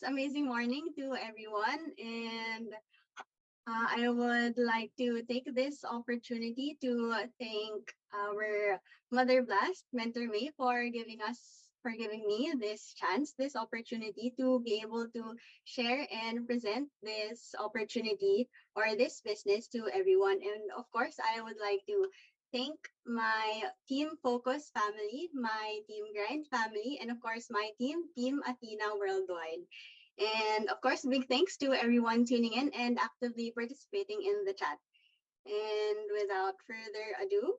amazing morning to everyone. And I would like to take this opportunity to thank our Mother Blast, Mentor May, for giving me this chance, this opportunity to be able to share and present this opportunity or this business to everyone. And of course, I would like to thank my Team Focus family, my Team Grind family, and of course, my Team Athena Worldwide. And of course, big thanks to everyone tuning in and actively participating in the chat. And without further ado,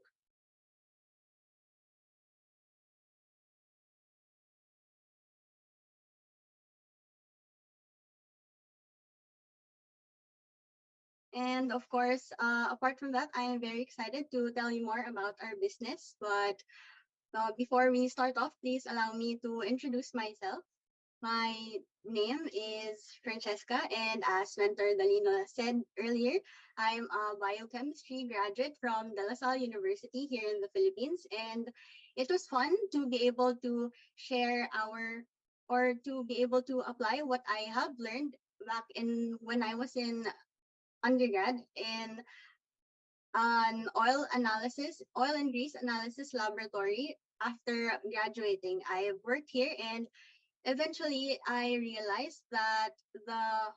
and of course, apart from that, I am very excited to tell you more about our business. But before we start off, please allow me to introduce myself. My name is Francesca, and as Mentor Dalino said earlier, I'm a biochemistry graduate from De La Salle University here in the Philippines, and it was fun to be able to share to be able to apply what I have learned back in when I was in undergrad in an oil and grease analysis laboratory. After graduating, I worked here, and eventually I realized that the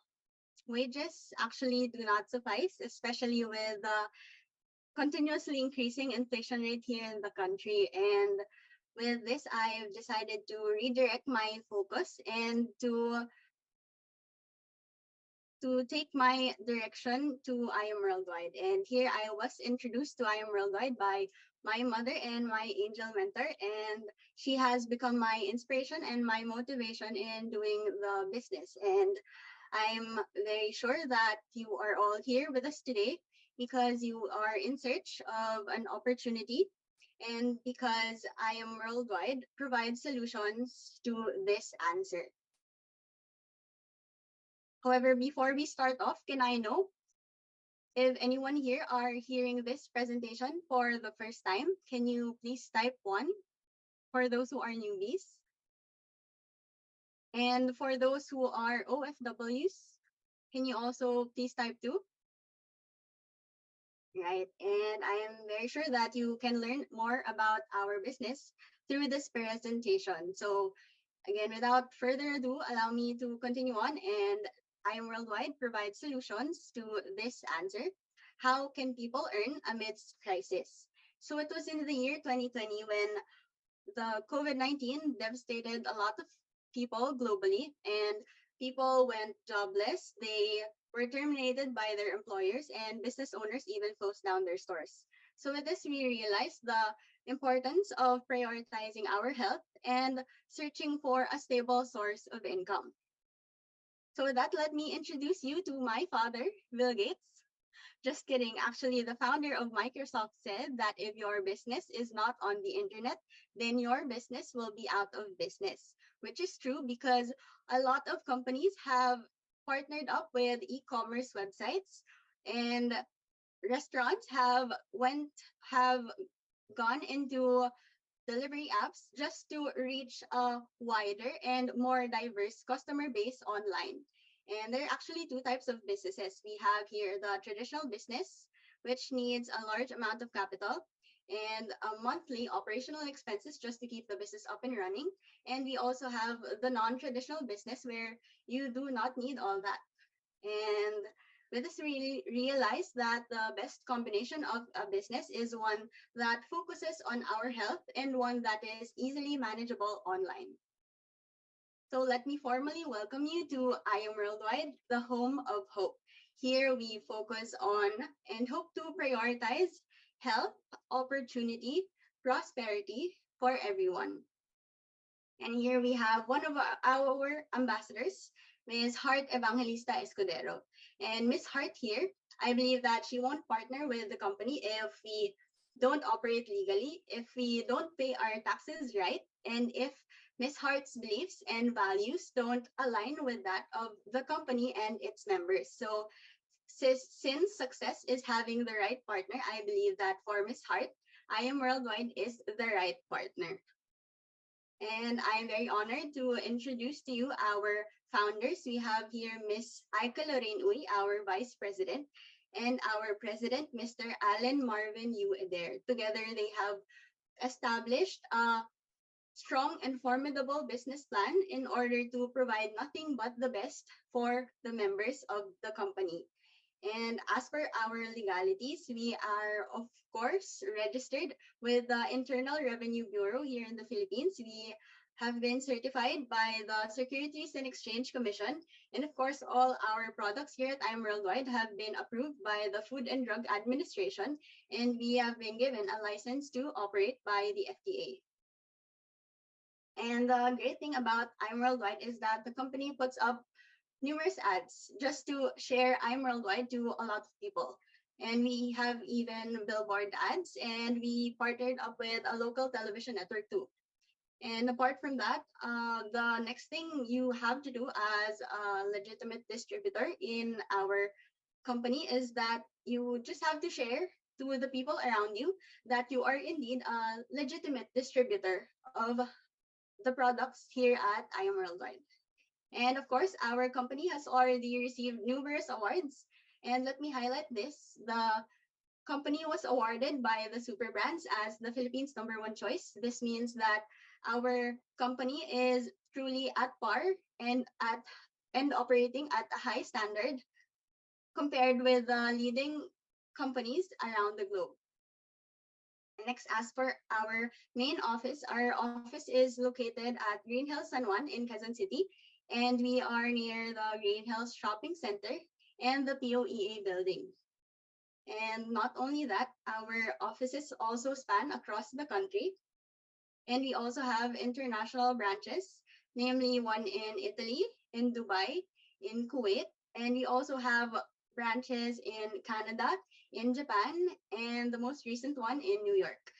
wages actually do not suffice, especially with the continuously increasing inflation rate here in the country. And with this, I've decided to redirect my focus and to take my direction to I Am Worldwide. And here I was introduced to I Am Worldwide by my mother and my angel mentor. And she has become my inspiration and my motivation in doing the business. And I'm very sure that you are all here with us today because you are in search of an opportunity and because I Am Worldwide provides solutions to this answer. However, before we start off, can I know if anyone here are hearing this presentation for the first time? Can you please type 1 for those who are newbies? And for those who are OFWs, can you also please type 2? Right. And I am very sure that you can learn more about our business through this presentation. So again, without further ado, allow me to continue on. And I Am Worldwide provides solutions to this answer. How can people earn amidst crisis? So it was in the year 2020 when the COVID-19 devastated a lot of people globally, and people went jobless. They were terminated by their employers, and business owners even closed down their stores. So with this, we realized the importance of prioritizing our health and searching for a stable source of income. So with that, let me introduce you to my father, Bill Gates. Just kidding. Actually, the founder of Microsoft said that if your business is not on the internet, then your business will be out of business, which is true because a lot of companies have partnered up with e-commerce websites, and restaurants have gone into delivery apps just to reach a wider and more diverse customer base online. And there are actually two types of businesses. We have here the traditional business, which needs a large amount of capital and a monthly operational expenses just to keep the business up and running. And we also have the non-traditional business where you do not need all that. And with this, really realize that the best combination of a business is one that focuses on our health and one that is easily manageable online. So let me formally welcome you to I Am Worldwide, the home of hope. Here we focus on and hope to prioritize health, opportunity, prosperity for everyone. And here we have one of our ambassadors, Ms. Hart Evangelista Escudero. And Ms. Hart here, I believe that she won't partner with the company if we don't operate legally, if we don't pay our taxes right, and if Ms. Hart's beliefs and values don't align with that of the company and its members. So since success is having the right partner, I believe that for Ms. Hart, I Am Worldwide is the right partner. And I'm very honored to introduce to you our founders. We have here Miss Aika Lorraine Uy, our Vice President, and our President, Mr. Alan Marvin Yu Adair. Together, they have established a strong and formidable business plan in order to provide nothing but the best for the members of the company. And as per our legalities, we are, of course, registered with the Internal Revenue Bureau here in the Philippines. We have been certified by the Securities and Exchange Commission. And of course, all our products here at IM Worldwide have been approved by the Food and Drug Administration, and we have been given a license to operate by the FDA. And the great thing about IM Worldwide is that the company puts up numerous ads just to share I'm Worldwide to a lot of people. And we have even billboard ads, and we partnered up with a local television network too. And apart from that, the next thing you have to do as a legitimate distributor in our company is that you just have to share to the people around you that you are indeed a legitimate distributor of the products here at I Am Worldwide. And of course, our company has already received numerous awards. And let me highlight this. The company was awarded by the Super Brands as the Philippines' #1 choice. This means that our company is truly at par and operating at a high standard compared with the leading companies around the globe. Next, as for our main office, our office is located at Green Hills San Juan in Quezon City, and we are near the Green Hills Shopping Center and the POEA building. And not only that, our offices also span across the country, and we also have international branches, namely one in Italy, in Dubai, in Kuwait, and we also have branches in Canada, in Japan, and the most recent one in New York.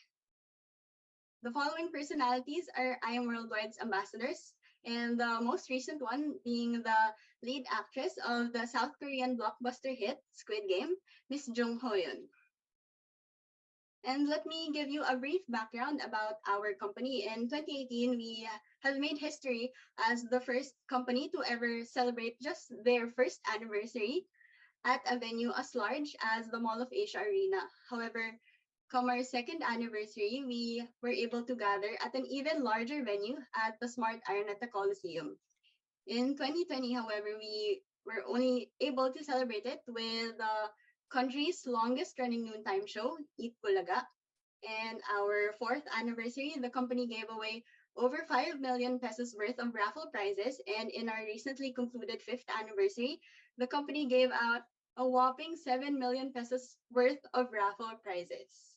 The following personalities are I Am Worldwide's ambassadors, and the most recent one being the lead actress of the South Korean blockbuster hit Squid Game, Miss Jung Ho-yeon. And let me give you a brief background about our company. In 2018, we have made history as the first company to ever celebrate just their first anniversary at a venue as large as the Mall of Asia Arena. However, come our second anniversary, we were able to gather at an even larger venue at the Smart Araneta Coliseum. In 2020, however, we were only able to celebrate it with the country's longest running noontime show, Eat Bulaga. And our fourth anniversary, the company gave away over 5 million pesos worth of raffle prizes. And in our recently concluded fifth anniversary, the company gave out a whopping 7 million pesos worth of raffle prizes.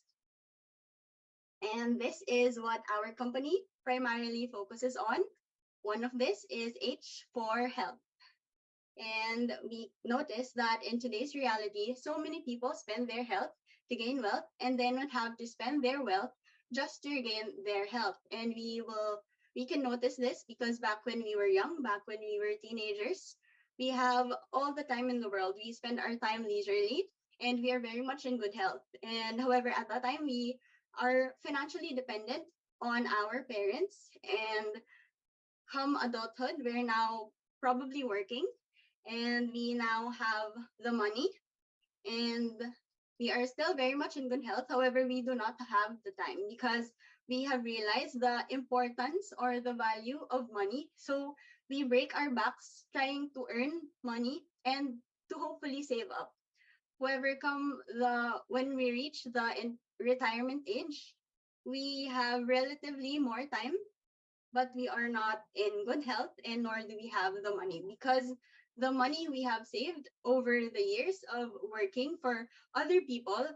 And this is what our company primarily focuses on. One of this is H for health. And we notice that in today's reality, so many people spend their health to gain wealth and then would have to spend their wealth just to regain their health. And we can notice this because back when we were young, back when we were teenagers, we have all the time in the world. We spend our time leisurely and we are very much in good health. And however, at that time, we are financially dependent on our parents. And come adulthood, we're now probably working and we now have the money and we are still very much in good health. However, we do not have the time because we have realized the importance or the value of money. So we break our backs trying to earn money and to hopefully save up. However, when we reach the retirement age, we have relatively more time, but we are not in good health and nor do we have the money because the money we have saved over the years of working for other people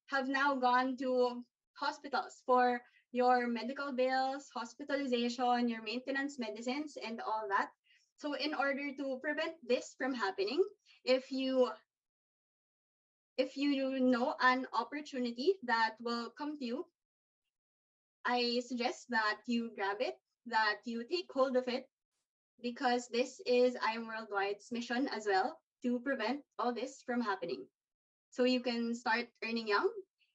have now gone to hospitals for your medical bills, hospitalization, your maintenance medicines, and all that. So in order to prevent this from happening, if you know an opportunity that will come to you, I suggest that you grab it, that you take hold of it, because this is I Am Worldwide's mission as well to prevent all this from happening. So you can start earning young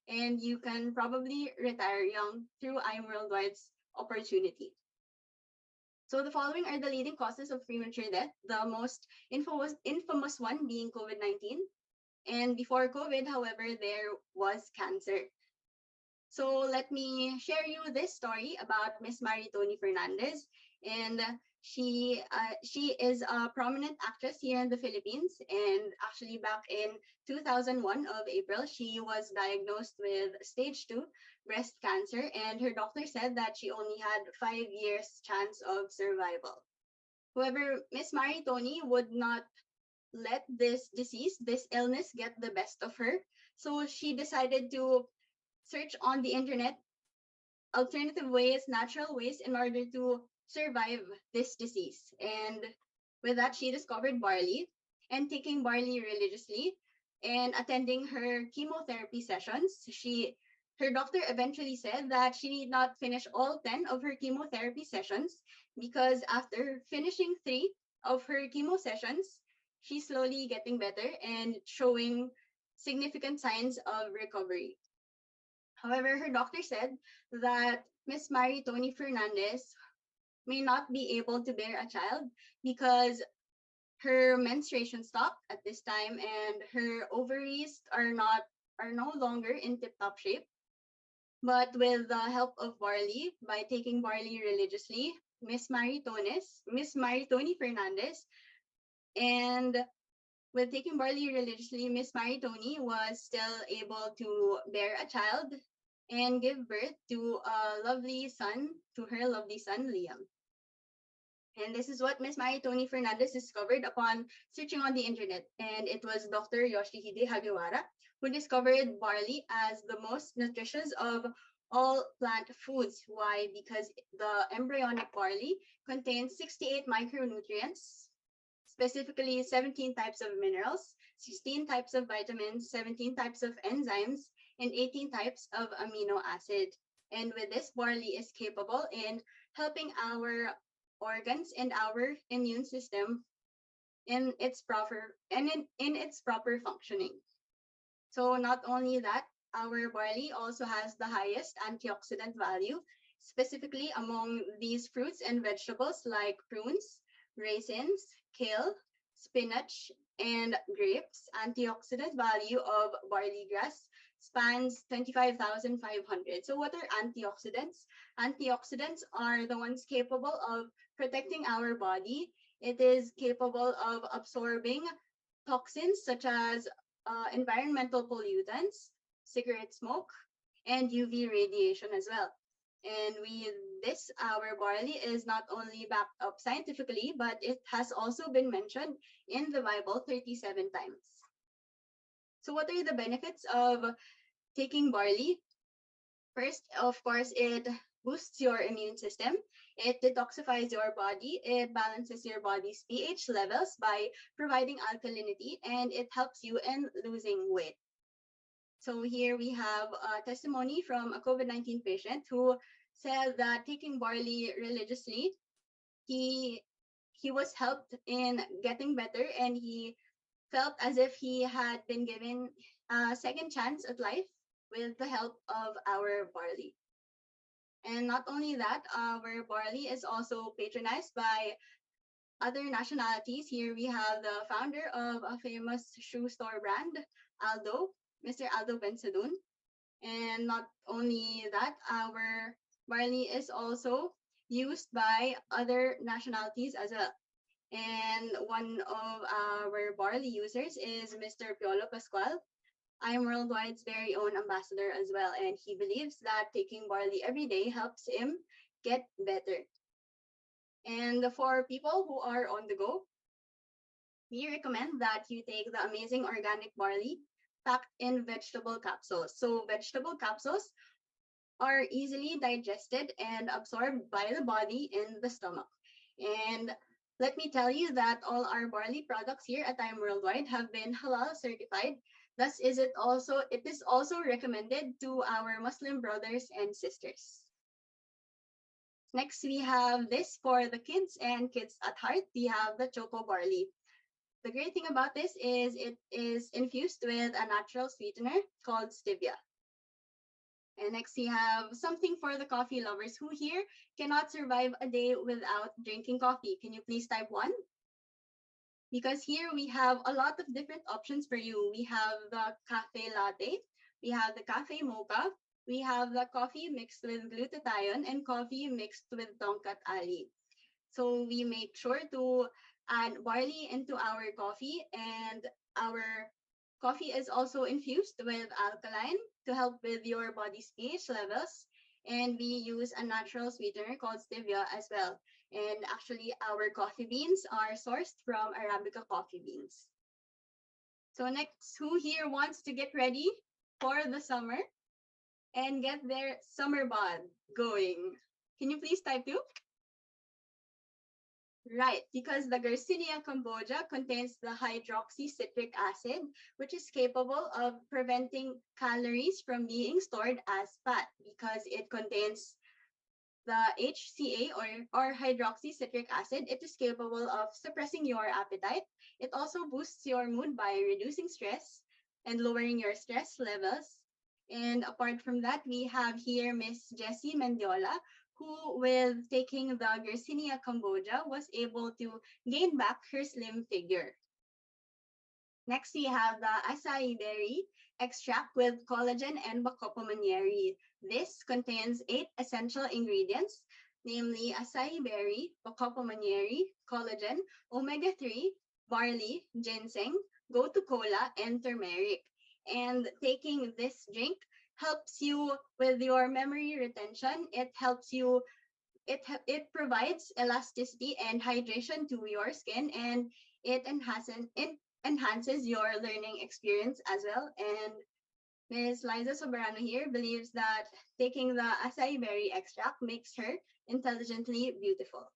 and you can probably retire young through I Am Worldwide's opportunity. So the following are the leading causes of premature death, the most infamous one being COVID-19. And before COVID, however, there was cancer. So let me share you this story about Miss Maritoni Fernandez. And she is a prominent actress here in the Philippines. And actually, back in 2001 of April, she was diagnosed with stage 2 breast cancer. And her doctor said that she only had 5 years chance of survival. However, Miss Maritoni would not let this disease, this illness, get the best of her. So she decided to search on the internet alternative ways, natural ways in order to survive this disease. And with that, she discovered barley and taking barley religiously and attending her chemotherapy sessions. Her doctor eventually said that she need not finish all 10 of her chemotherapy sessions because after finishing 3 of her chemo sessions, she's slowly getting better and showing significant signs of recovery. However, her doctor said that Miss Maritoni Fernandez may not be able to bear a child because her menstruation stopped at this time and her ovaries are no longer in tip-top shape. But with the help of barley, by taking barley religiously, Miss Maritoni Fernandez, and with taking barley religiously, Miss Maritoni was still able to bear a child and give birth to a lovely son, to her lovely son, Liam. And this is what Miss Maritoni Fernandez discovered upon searching on the internet. And it was Dr. Yoshihide Hagiwara who discovered barley as the most nutritious of all plant foods. Why? Because the embryonic barley contains 68 micronutrients, specifically 17 types of minerals, 16 types of vitamins, 17 types of enzymes, and 18 types of amino acid. And with this, barley is capable in helping our organs and our immune system in its proper functioning. So not only that, our barley also has the highest antioxidant value, specifically among these fruits and vegetables like prunes, raisins, kale, spinach, and grapes. Antioxidant value of barley grass spans 25,500. So what are antioxidants? Antioxidants are the ones capable of protecting our body. It is capable of absorbing toxins such as environmental pollutants, cigarette smoke, and UV radiation as well. And with this, our barley is not only backed up scientifically, but it has also been mentioned in the Bible 37 times. So what are the benefits of taking barley? First, of course, it boosts your immune system. It detoxifies your body. It balances your body's pH levels by providing alkalinity, and it helps you in losing weight. So here we have a testimony from a COVID-19 patient who said that taking barley religiously, he was helped in getting better, and he felt as if he had been given a second chance at life with the help of our barley. And not only that, our barley is also patronized by other nationalities. Here we have the founder of a famous shoe store brand, Aldo, Mr. Aldo Bensadun. And not only that, our barley is also used by other nationalities as well. And one of our barley users is Mr. Piolo Pascual. I am Worldwide's very own ambassador as well, and he believes that taking barley every day helps him get better. And for people who are on the go, we recommend that you take the amazing organic barley packed in vegetable capsules. So vegetable capsules are easily digested and absorbed by the body in the stomach. And let me tell you that all our barley products here at Time Worldwide have been halal certified. Thus, it is also recommended to our Muslim brothers and sisters. Next, we have this for the kids and kids at heart. We have the Choco Barley. The great thing about this is it is infused with a natural sweetener called stevia. And next we have something for the coffee lovers who here cannot survive a day without drinking coffee. Can you please type one? Because here we have a lot of different options for you. We have the cafe latte, we have the cafe mocha, we have the coffee mixed with glutathione and coffee mixed with tongkat ali. So we make sure to add barley into our coffee, and our coffee is also infused with alkaline to help with your body's pH levels. And we use a natural sweetener called stevia as well. And actually, our coffee beans are sourced from Arabica coffee beans. So next, who here wants to get ready for the summer and get their summer bod going? Can you please type two? Right, because the Garcinia cambogia contains the hydroxycitric acid, which is capable of preventing calories from being stored as fat because it contains the HCA or hydroxycitric acid. It is capable of suppressing your appetite. It also boosts your mood by reducing stress and lowering your stress levels. And apart from that, we have here Miss Jessie Mendiola, who, with taking the Garcinia cambogia, was able to gain back her slim figure. Next, we have the acai berry extract with collagen and Bacopa monnieri. This contains 8 essential ingredients, namely acai berry, Bacopa monnieri, collagen, omega-3, barley, ginseng, gotu kola, and turmeric. And taking this drink helps you with your memory retention. It helps you it provides elasticity and hydration to your skin, and it enhances your learning experience as well. And Ms. Liza Soberano here believes that taking the acai berry extract makes her intelligently beautiful.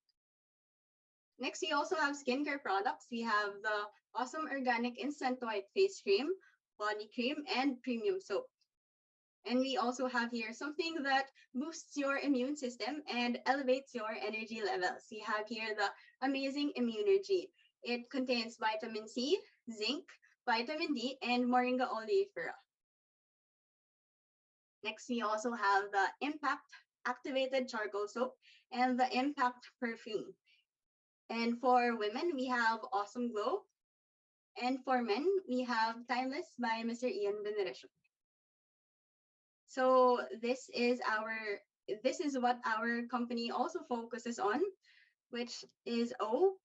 Next, we also have skincare products. We have the awesome organic instant white face cream, body cream, and premium soap. And we also have here something that boosts your immune system and elevates your energy levels. We have here the amazing Immunergy. It contains vitamin C, zinc, vitamin D, and Moringa oleifera. Next, we also have the Impact Activated Charcoal Soap and the Impact Perfume. And for women, we have Awesome Glow. And for men, we have Timeless by Mr. Ian Veneracion. So this is what our company also focuses on, which is O,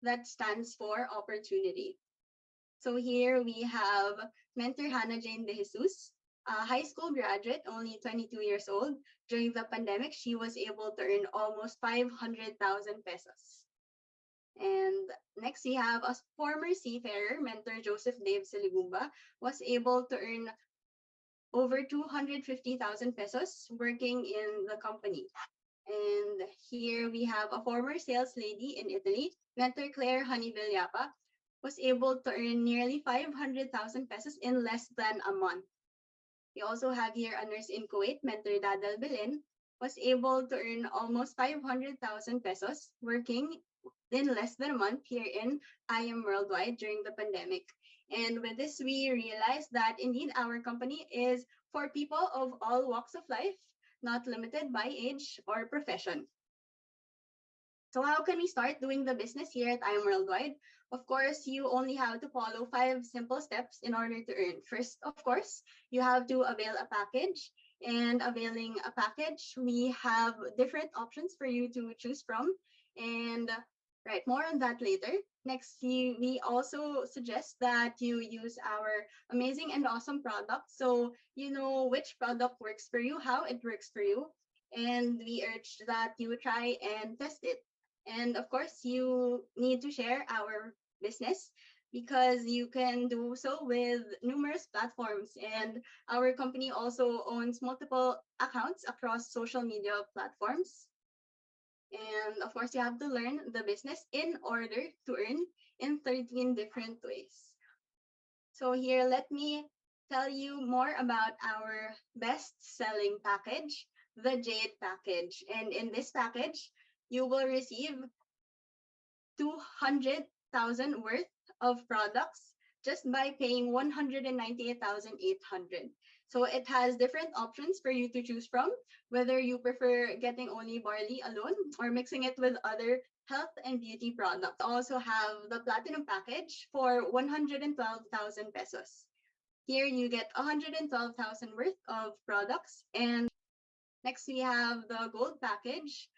that stands for opportunity. So here we have mentor Hannah Jane De Jesus, a high school graduate, only 22 years old. During the pandemic, she was able to earn almost 500,000 pesos. And next, we have a former seafarer, mentor Joseph Dave Saligumba, was able to earn over 250,000 pesos working in the company. And here we have a former sales lady in Italy, mentor Claire Honeyville-Yapa, was able to earn nearly 500,000 pesos in less than a month. We also have here a nurse in Kuwait, mentor Dadal Belin, was able to earn almost 500,000 pesos working in less than a month here in IM Worldwide during the pandemic. And with this, we realized that indeed our company is for people of all walks of life, not limited by age or profession. So how can we start doing the business here at IM Worldwide? Of course, you only have to follow 5 simple steps in order to earn. First, of course, you have to avail a package. And availing a package, we have different options for you to choose from. And right, more on that later. Next, we also suggest that you use our amazing and awesome product so you know which product works for you, how it works for you. And we urge that you try and test it. And of course, you need to share our business because you can do so with numerous platforms. And our company also owns multiple accounts across social media platforms. And of course, you have to learn the business in order to earn in 13 different ways. So here, let me tell you more about our best-selling package, the Jade package. And in this package, you will receive 200,000 worth of products just by paying 198,800. So it has different options for you to choose from, whether you prefer getting only barley alone or mixing it with other health and beauty products. Also have the platinum package for 112,000 pesos. Here you get 112,000 worth of products. And next we have the gold package,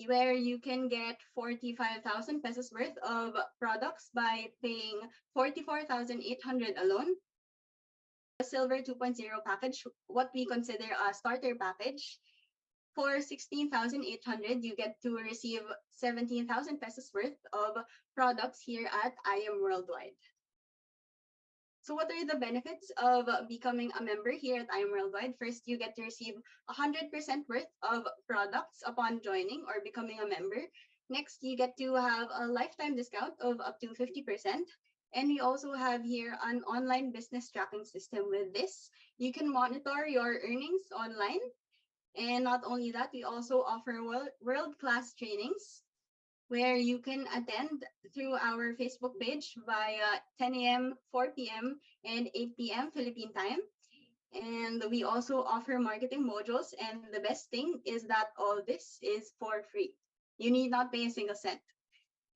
where you can get 45,000 pesos worth of products by paying 44,800 alone. The silver 2.0 package, what we consider a starter package, for 16,800, you get to receive 17,000 pesos worth of products here at IM Worldwide. So what are the benefits of becoming a member here at IM Worldwide? First, you get to receive 100% worth of products upon joining or becoming a member. Next, you get to have a lifetime discount of up to 50%. And we also have here an online business tracking system. With this, you can monitor your earnings online. And not only that, we also offer world-class trainings where you can attend through our Facebook page via 10 a.m., 4 p.m., and 8 p.m. Philippine time. And we also offer marketing modules. And the best thing is that all this is for free. You need not pay a single cent.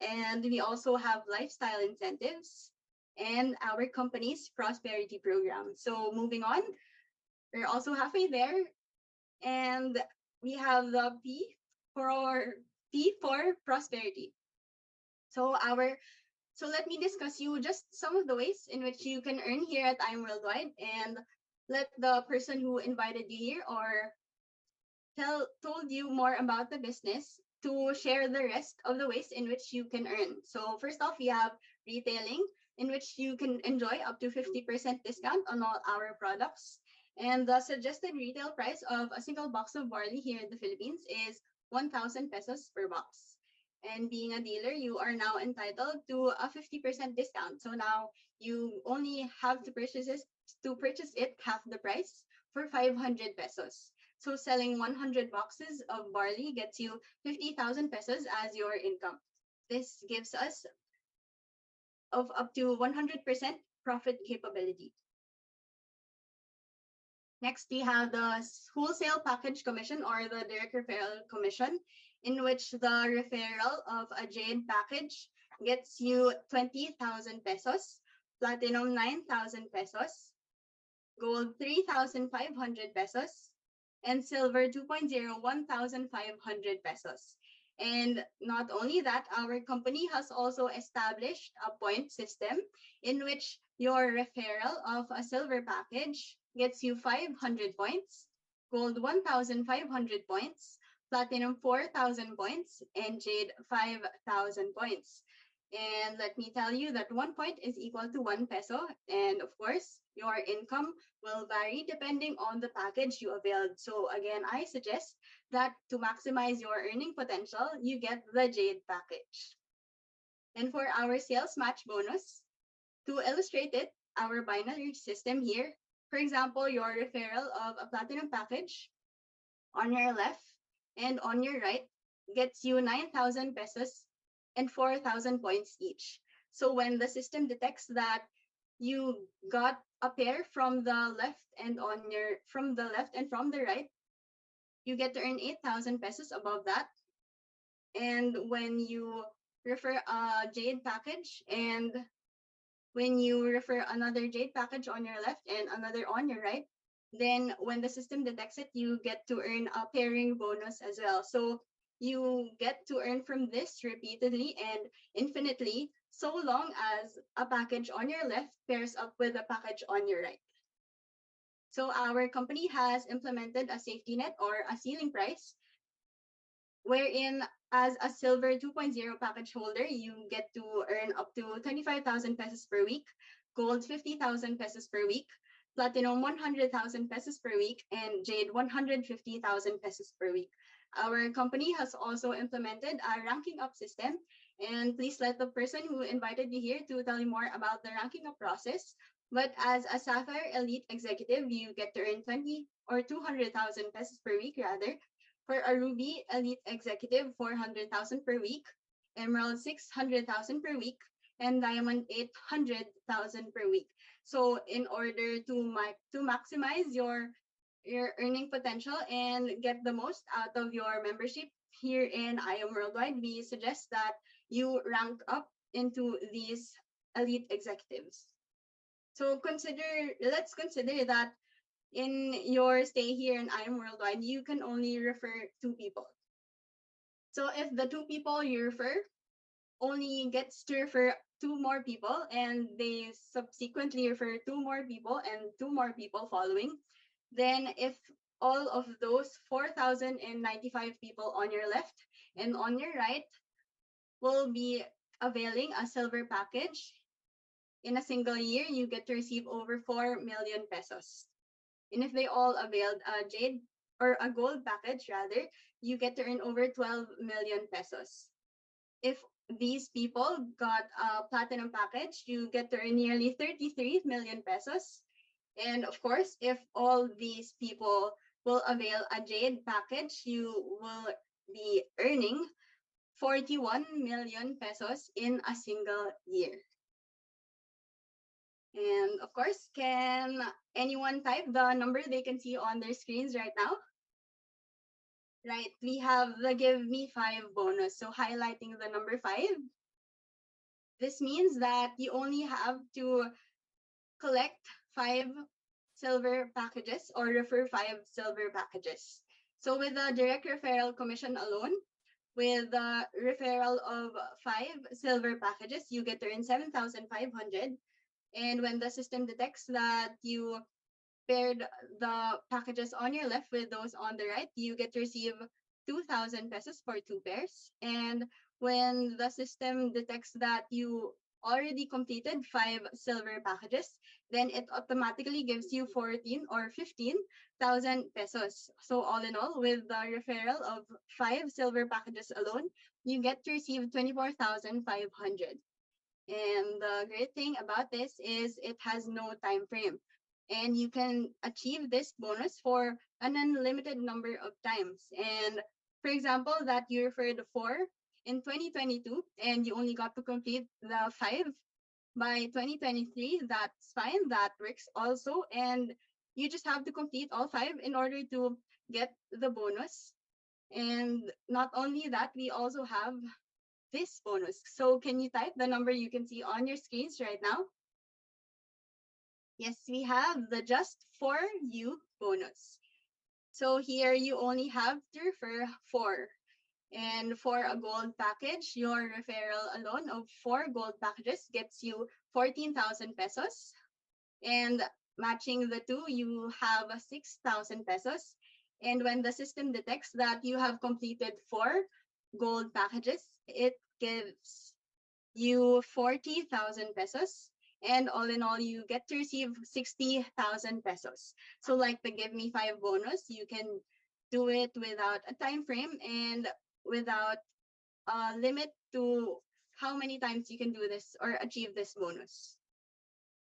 And we also have lifestyle incentives and our company's prosperity program. So moving on, we're also halfway there. And we have the P for prosperity. So let me discuss you just some of the ways in which you can earn here at IM Worldwide, and let the person who invited you here or told you more about the business to share the rest of the ways in which you can earn. So first off, we have retailing, in which you can enjoy up to 50% discount on all our products. And the suggested retail price of a single box of barley here in the Philippines is 1,000 pesos per box. And being a dealer, you are now entitled to a 50% discount. So now you only have to purchase it half the price for 500 pesos. So selling 100 boxes of barley gets you 50,000 pesos as your income. This gives us of up to 100% profit capability. Next, we have the wholesale package commission or the direct referral commission, in which the referral of a jade package gets you 20,000 pesos, platinum 9,000 pesos, gold 3,500 pesos, and silver 2.0 1,500 pesos. And not only that, our company has also established a point system in which your referral of a silver package gets you 500 points, gold 1,500 points, platinum 4,000 points, and jade 5,000 points. And let me tell you that 1 point is equal to 1 peso. And of course, your income will vary depending on the package you availed. So again, I suggest that to maximize your earning potential, you get the jade package. And for our sales match bonus, to illustrate it, our binary system here, for example, your referral of a platinum package on your left and on your right gets you 9,000 pesos and 4,000 points each. So when the system detects that you got a pair from the left and from the right, you get to earn 8,000 pesos above that. And when you refer a jade package and when you refer another jade package on your left and another on your right, then when the system detects it, you get to earn a pairing bonus as well. So you get to earn from this repeatedly and infinitely, so long as a package on your left pairs up with a package on your right. So our company has implemented a safety net or a ceiling price, wherein as a silver 2.0 package holder, you get to earn up to 25,000 pesos per week, gold 50,000 pesos per week, platinum 100,000 pesos per week, and jade 150,000 pesos per week. Our company has also implemented a ranking up system, and please let the person who invited you here to tell you more about the ranking up process. But as a Sapphire Elite Executive, you get to earn 20 or 200,000 pesos per week rather. For a Ruby Elite Executive, 400,000 per week, Emerald 600,000 per week, and Diamond 800,000 per week. So in order to maximize your earning potential and get the most out of your membership here in IAM Worldwide, we suggest that you rank up into these elite executives. So let's consider that in your stay here in IAM Worldwide, you can only refer 2 people. So if the 2 people you refer only gets to refer 2 more people, and they subsequently refer 2 more people and 2 more people following, then if all of those 4,095 people on your left and on your right will be availing a silver package, in a single year, you get to receive over 4 million pesos. And if they all availed a jade or a gold package, rather, you get to earn over 12 million pesos. If these people got a platinum package, you get to earn nearly 33 million pesos. And of course, if all these people will avail a jade package, you will be earning 41 million pesos in a single year. And of course, can anyone type the number they can see on their screens right now? Right, we have the Give Me 5 bonus. So highlighting the number 5, this means that you only have to collect 5 silver packages or refer 5 silver packages. So with the direct referral commission alone, with the referral of 5 silver packages, you get to earn 7,500. And when the system detects that you paired the packages on your left with those on the right, you get to receive 2,000 pesos for 2 pairs. And when the system detects that you already completed 5 silver packages, then it automatically gives you 14 or 15,000 pesos. So all in all, with the referral of 5 silver packages alone, you get to receive 24,500. And the great thing about this is it has no time frame. And you can achieve this bonus for an unlimited number of times. And for example, that you referred 4 in 2022 and you only got to complete the 5 by 2023, that's fine. That works also. And you just have to complete all 5 in order to get the bonus. And not only that, we also have this bonus. So can you type the number you can see on your screens right now? Yes, we have the Just For You bonus. So here you only have to refer 4. And for a gold package, your referral alone of 4 gold packages gets you 14,000 pesos. And matching the 2, you have 6,000 pesos. And when the system detects that you have completed 4 gold packages, it gives you 40,000 pesos. And all in all, you get to receive 60,000 pesos. So like the Give Me 5 bonus, you can do it without a time frame and without a limit to how many times you can do this or achieve this bonus.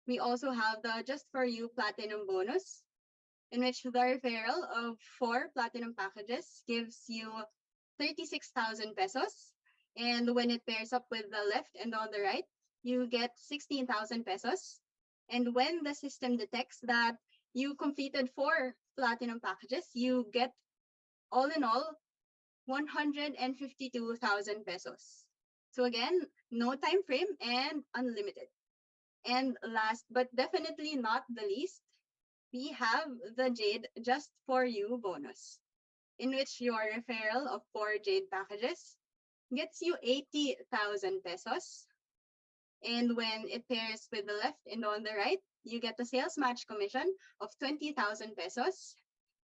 We also have the Just For You Platinum bonus, in which the referral of 4 platinum packages gives you 36,000 pesos. And when it pairs up with the left and on the right, you get 16,000 pesos. And when the system detects that you completed 4 platinum packages, you get all in all 152,000 pesos. So again, no time frame and unlimited. And last but definitely not the least, we have the Jade Just For You bonus, in which your referral of 4 Jade packages gets you 80,000 pesos. And when it pairs with the left and on the right, you get a sales match commission of 20,000 pesos.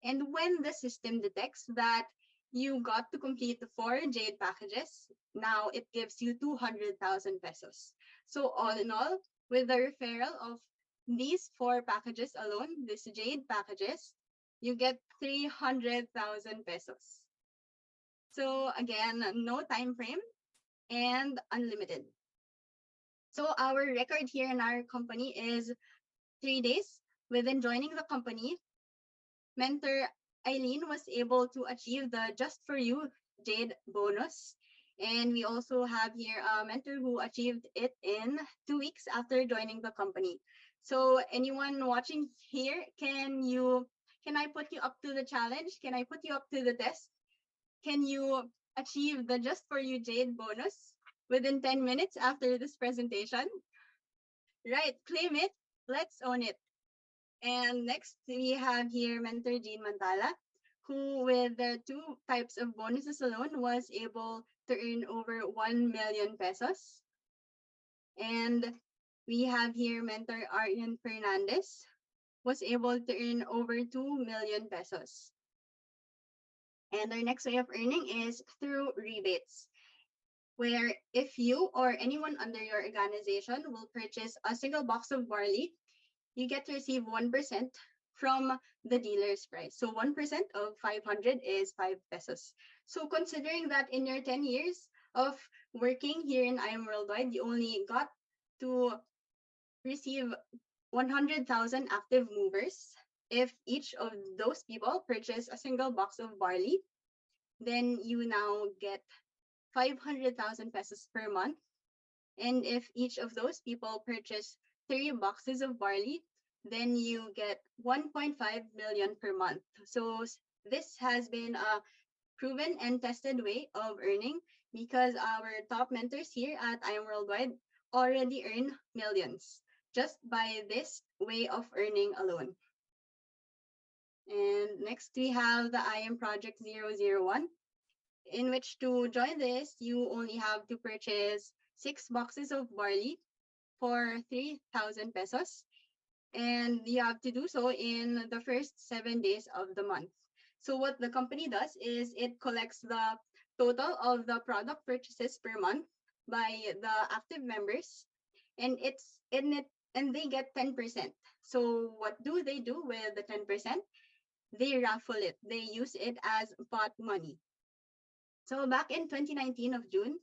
And when the system detects that you got to complete the 4 Jade packages, now it gives you 200,000 pesos. So all in all, with the referral of these 4 packages alone, these Jade packages, you get 300,000 pesos. So again, no time frame and unlimited. So our record here in our company is 3 days. Within joining the company, mentor Eileen was able to achieve the Just For You Jade bonus And we also have here a mentor who achieved it in 2 weeks after joining the company. So anyone watching here, can I put you up to the challenge? Can I put you up to the test? Can you achieve the Just for You Jade bonus within 10 minutes after this presentation? Right, claim it. Let's own it. And next, we have here Mentor Jean Mantala, who with the two types of bonuses alone was able to earn over 1 million pesos. And we have here Mentor Arian Fernandez, was able to earn over 2 million pesos. And our next way of earning is through rebates, where if you or anyone under your organization will purchase a single box of barley, you get to receive 1% from the dealer's price. So 1% of 500 is 5 pesos. So considering that in your 10 years of working here in IM Worldwide, you only got to receive 100,000 active movers. If each of those people purchase a single box of barley, then you now get 500,000 pesos per month. And if each of those people purchase 3 boxes of barley, then you get 1.5 million per month. So this has been a proven and tested way of earning because our top mentors here at IM Worldwide already earn millions just by this way of earning alone. And next we have the IM Project 001, in which to join this, you only have to purchase 6 boxes of barley for 3,000 pesos. And you have to do so in the first 7 days of the month. So what the company does is it collects the total of the product purchases per month by the active members, and it's in it, and they get 10%. So what do they do with the 10%? They raffle it. They use it as pot money. So back in 2019 of June,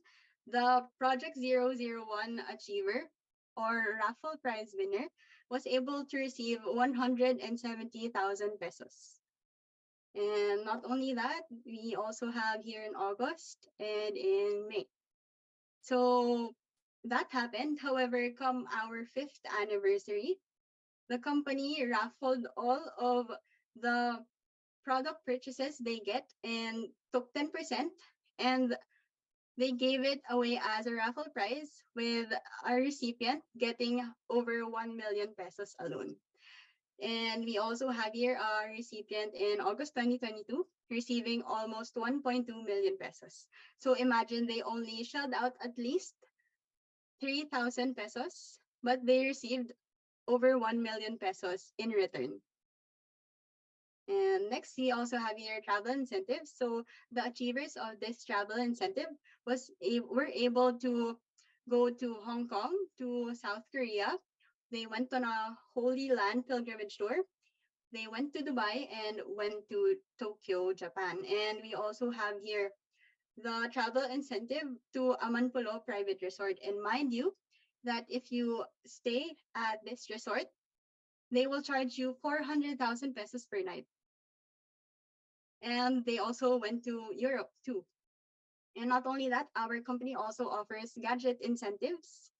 the Project 001 achiever or raffle prize winner was able to receive 170,000 pesos. And not only that, we also have here in August and in May. So that happened. However, come our 5th anniversary, the company raffled all of the product purchases they get and took 10%, and they gave it away as a raffle prize, with a recipient getting over 1 million pesos alone. And we also have here a recipient in August 2022 receiving almost 1.2 million pesos. So imagine they only shelled out at least 3,000 pesos, but they received over 1 million pesos in return. And next, we also have here travel incentives. So the achievers of this travel incentive were able to go to Hong Kong, to South Korea. They went on a Holy Land pilgrimage tour. They went to Dubai and went to Tokyo, Japan. And we also have here the travel incentive to Amanpulo Private Resort. And mind you, that if you stay at this resort, they will charge you 400,000 pesos per night. And they also went to Europe too. And not only that, our company also offers gadget incentives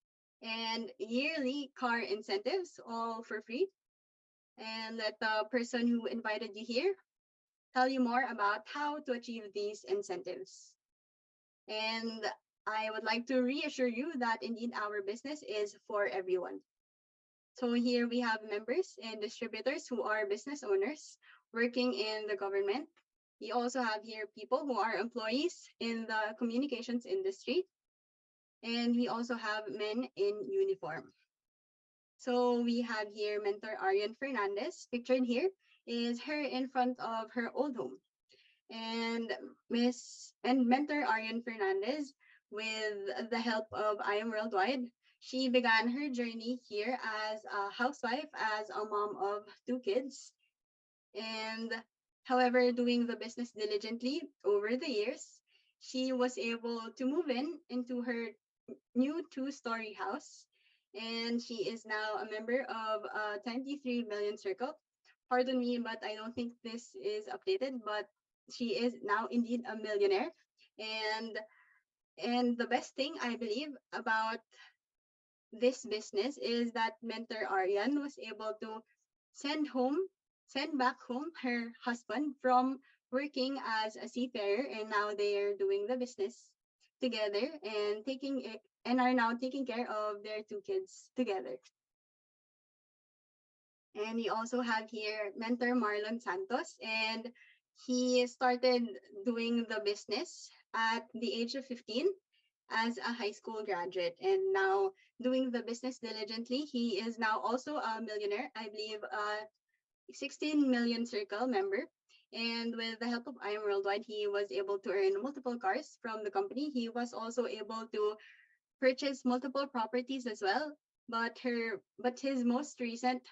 and yearly car incentives, all for free. And let the person who invited you here tell you more about how to achieve these incentives. And I would like to reassure you that indeed our business is for everyone. So here we have members and distributors who are business owners working in the government. We also have here people who are employees in the communications industry. And we also have men in uniform. So we have here Mentor Arian Fernandez. Pictured here is her in front of her old home. And Mentor Arian Fernandez, with the help of IM Worldwide, she began her journey here as a housewife, as a mom of 2 kids. And however, doing the business diligently over the years, she was able to move into her new 2-story house. And she is now a member of 23 Million Circle. Pardon me, but I don't think this is updated, but she is now indeed a millionaire. And And the best thing I believe about this business is that mentor Aryan was able to send home, send back home her husband from working as a seafarer, and now they are doing the business together and taking it and are now taking care of their two kids together. And we also have here mentor Marlon Santos, and he started doing the business at the age of 15 as a high school graduate, and now doing the business diligently. He is now also a millionaire, I believe, a 16 million circle member. And with the help of I Am Worldwide, he was able to earn multiple cars from the company. He was also able to purchase multiple properties as well. But his most recent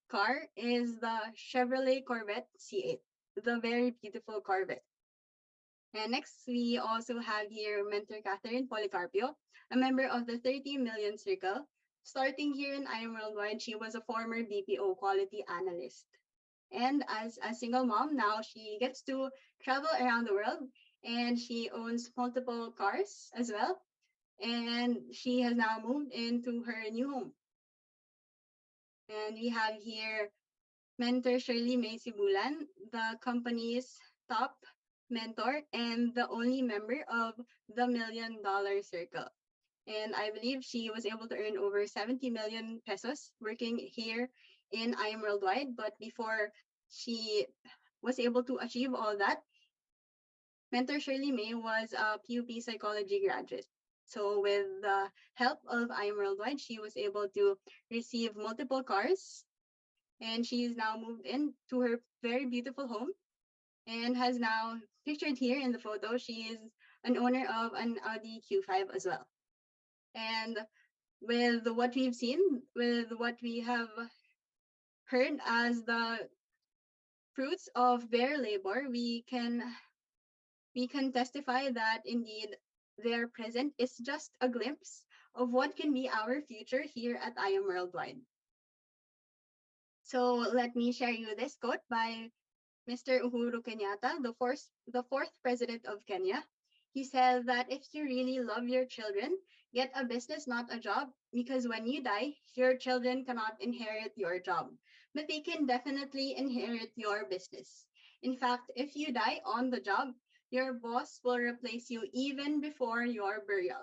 car is the Chevrolet Corvette C8, the very beautiful Corvette. And next, we also have here mentor Catherine Policarpio, a member of the 30 Million Circle. Starting here in I Am Worldwide, she was a former BPO quality analyst. And as a single mom, now she gets to travel around the world, and she owns multiple cars as well. And she has now moved into her new home. And we have here mentor Shirley May Sibulan, the company's top mentor and the only member of the $1 Million Circle. And I believe she was able to earn over 70 million pesos working here in I Am Worldwide. But before she was able to achieve all that, mentor Shirley May was a PUP psychology graduate. So with the help of I Am Worldwide, she was able to receive multiple cars, and she's now moved into her very beautiful home and has now pictured here in the photo. She is an owner of an Audi Q5 as well. And with what we've seen, with what we have heard as the fruits of their labor, we can testify that indeed their present is just a glimpse of what can be our future here at I Am Worldwide. So let me share you this quote by Mr. Uhuru Kenyatta, the fourth president of Kenya. He said that if you really love your children, get a business, not a job, because when you die, your children cannot inherit your job, but they can definitely inherit your business. In fact, if you die on the job, your boss will replace you even before your burial.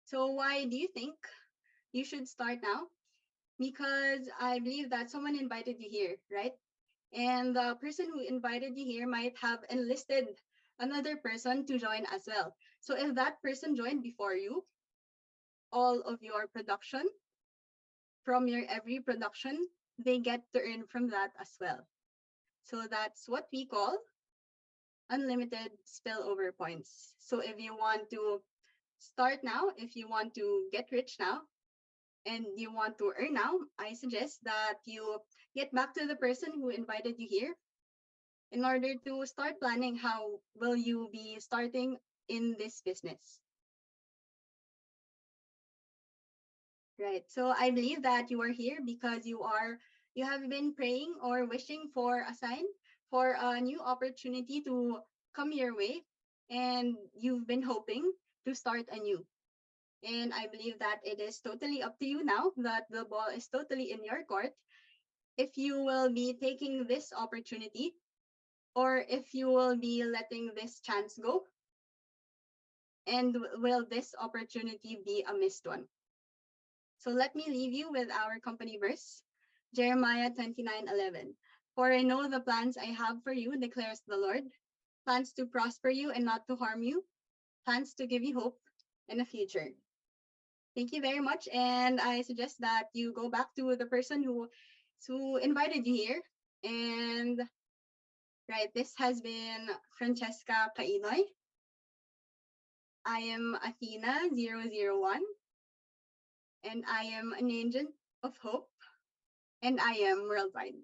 So why do you think you should start now? Because I believe that someone invited you here, right? And the person who invited you here might have enlisted another person to join as well. So if that person joined before you, all of your production, from your every production, they get to earn from that as well. So that's what we call unlimited spillover points. So if you want to start now, if you want to get rich now, and you want to earn now, I suggest that you get back to the person who invited you here in order to start planning how will you be starting in this business. Right. So I believe that you are here because you have been praying or wishing for a sign, for a new opportunity to come your way, and you've been hoping to start anew. And I believe that it is totally up to you now, that the ball is totally in your court, if you will be taking this opportunity or if you will be letting this chance go, and will this opportunity be a missed one. So let me leave you with our company verse, Jeremiah 29:11. For I know the plans I have for you, declares the Lord, plans to prosper you and not to harm you, plans to give you hope and a future. Thank you very much, and I suggest that you go back to the person who invited you here. And right, this has been Francesca Kainoy. I am Athena001, and I am an agent of hope, and I am worldwide.